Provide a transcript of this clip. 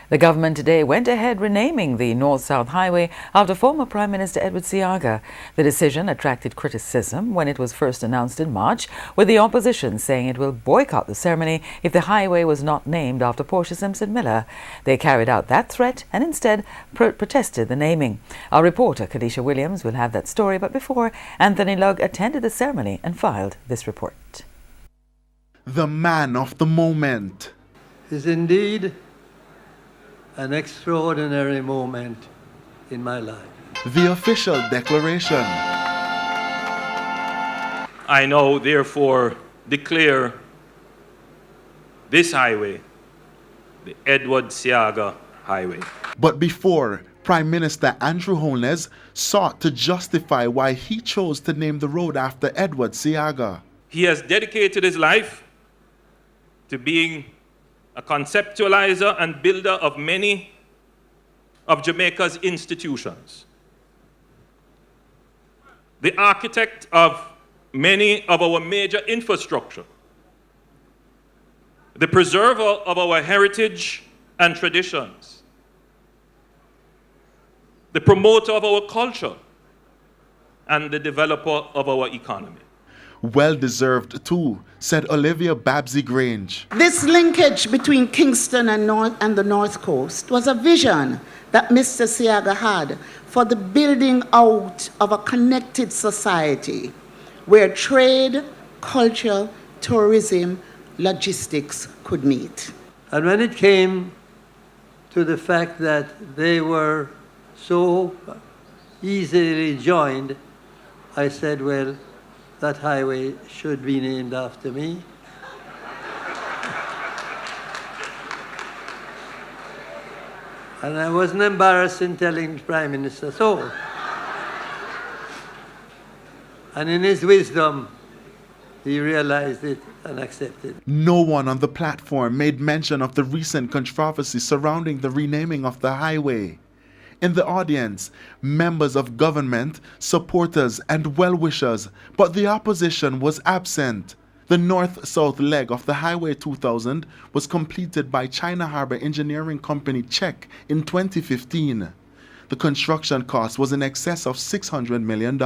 The government today went ahead renaming the North-South Highway after former Prime Minister Edward Seaga. The decision attracted criticism when it was first announced in March, with the opposition saying it will boycott the ceremony if the highway was not named after Portia Simpson Miller. They carried out that threat and instead protested the naming. Our reporter Kadisha Williams will have that story, but before, Anthony Lugg attended the ceremony and filed this report. The man of the moment is indeed an extraordinary moment in my life. The official declaration. I now therefore declare this highway the Edward Seaga Highway. But before, Prime Minister Andrew Holness sought to justify why he chose to name the road after Edward Seaga. He has dedicated his life to being a conceptualizer and builder of many of Jamaica's institutions, the architect of many of our major infrastructure, the preserver of our heritage and traditions, the promoter of our culture, and the developer of our economy. Well-deserved too, said Olivia Babsy Grange. This linkage between Kingston and the North Coast was a vision that Mr. Seaga had for the building out of a connected society where trade, culture, tourism, logistics could meet. And when it came to the fact that they were so easily joined, I said, well, that highway should be named after me. And I wasn't embarrassed in telling the Prime Minister so. And in his wisdom, he realized it and accepted. No one on the platform made mention of the recent controversy surrounding the renaming of the highway. In the audience, members of government, supporters and well-wishers, but the opposition was absent. The north-south leg of the Highway 2000 was completed by China Harbour Engineering Company Czech in 2015. The construction cost was in excess of $600 million.